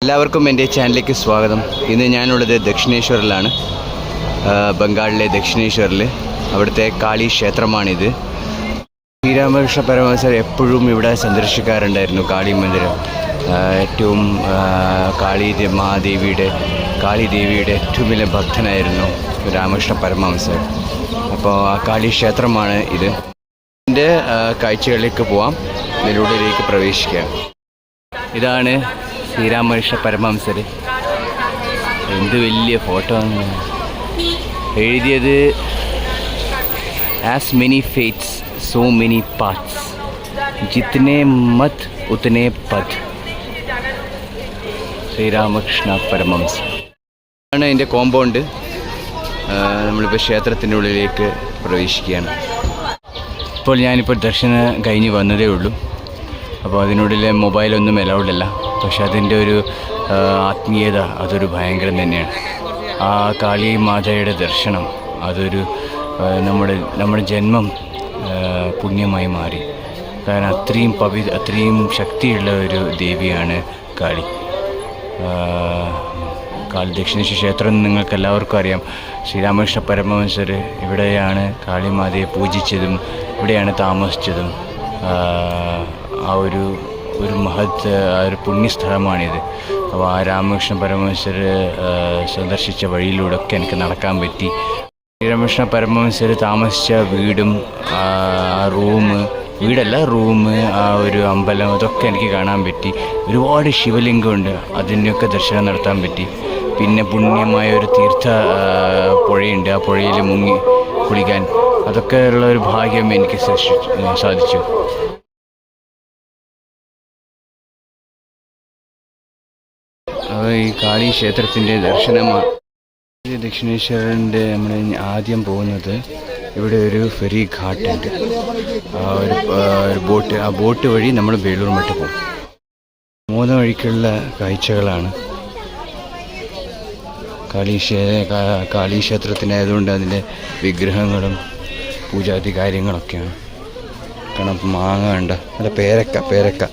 എല്ലാവർക്കും എൻ്റെ ചാനലിലേക്ക് സ്വാഗതം. ഇന്ന് ഞാനുള്ളത് ദക്ഷിണേശ്വറിലാണ്, ബംഗാളിലെ ദക്ഷിണേശ്വറിൽ. അവിടുത്തെ കാളി ക്ഷേത്രമാണിത്. ശ്രീരാമകൃഷ്ണ പരമഹംസർ എപ്പോഴും ഇവിടെ സന്ദർശിക്കാറുണ്ടായിരുന്നു കാളി മന്ദിരം. ഏറ്റവും കാളിദേവിയുടെ ഏറ്റവും വലിയ ഭക്തനായിരുന്നു രാമകൃഷ്ണ പരമഹംസർ. അപ്പോൾ ആ കാളി ക്ഷേത്രമാണ് ഇത്. ഇതിൻ്റെ കാഴ്ചകളിലേക്ക് പോവാം, ഇതിലൂടെയിലേക്ക് പ്രവേശിക്കാം. ഇതാണ് ശ്രീരാമകൃഷ്ണ പരമഹംസർ. എന്ത് വലിയ ഫോട്ടോ ആണ് എഴുതിയത്. As many fates so many paths, ജിത്തനെ മത് ഉത്തനെ പഥ്. ശ്രീരാമകൃഷ്ണ പരമഹംസർ ആണ് അതിൻ്റെ കോമ്പൗണ്ട്. നമ്മളിപ്പോൾ ക്ഷേത്രത്തിൻ്റെ ഉള്ളിലേക്ക് പ്രവേശിക്കുകയാണ്. ഇപ്പോൾ ഞാനിപ്പോൾ ദർശനം കഴിഞ്ഞ് വന്നതേ ഉള്ളൂ. അപ്പോൾ അതിനുള്ളിൽ മൊബൈലൊന്നും അലൗഡല്ല. പക്ഷെ അതിൻ്റെ ഒരു ആത്മീയത അതൊരു ഭയങ്കരം തന്നെയാണ്. ആ കാളി മാതയുടെ ദർശനം അതൊരു നമ്മുടെ ജന്മം പുണ്യമായി മാറി. കാരണം അത്രയും ശക്തിയുള്ള ഒരു ദേവിയാണ് കാളി. ദക്ഷിണേശ്വര ക്ഷേത്രം നിങ്ങൾക്ക് എല്ലാവർക്കും അറിയാം. ശ്രീരാമകൃഷ്ണ പരമഹംസർ ഇവിടെയാണ് കാളിമാതയെ പൂജിച്ചതും ഇവിടെയാണ് താമസിച്ചതും. ആ ഒരു ഒരു പുണ്യസ്ഥലമാണിത്. അപ്പോൾ ആ രാമകൃഷ്ണ പരമഹംസർ സന്ദർശിച്ച വഴിയിലൂടെയൊക്കെ എനിക്ക് നടക്കാൻ പറ്റി. ശ്രീരാമകൃഷ്ണ പരമഹംസർ താമസിച്ച വീടും റൂം, ആ ഒരു അമ്പലം, അതൊക്കെ എനിക്ക് കാണാൻ പറ്റി. ഒരുപാട് ശിവലിംഗമുണ്ട്, അതിൻ്റെയൊക്കെ ദർശനം നടത്താൻ പറ്റി. പിന്നെ പുണ്യമായ ഒരു പുഴയുണ്ട്, ആ പുഴയിൽ മുങ്ങി കുളിക്കാൻ, അതൊക്കെ ഉള്ള ഒരു ഭാഗ്യം എനിക്ക് സാധിച്ചു. ഈ കാളി ക്ഷേത്രത്തിൻ്റെ ദർശനമാണ്. ദക്ഷിണേശ്വരൻ്റെ നമ്മൾ ആദ്യം പോകുന്നത് ഇവിടെ ഒരു ഫെറി ഘാട്ടുണ്ട്. ആ ബോട്ട് വഴി നമ്മൾ വേലൂർ മട്ട് പോകും. 3 വഴിക്കുള്ള കാഴ്ചകളാണ്. കാളി ക്ഷേത്രത്തിനായതുകൊണ്ട് അതിൻ്റെ വിഗ്രഹങ്ങളും പൂജാതി കാര്യങ്ങളൊക്കെയാണ്. കാരണം മാങ്ങ ഉണ്ട്, അല്ല പേരക്ക.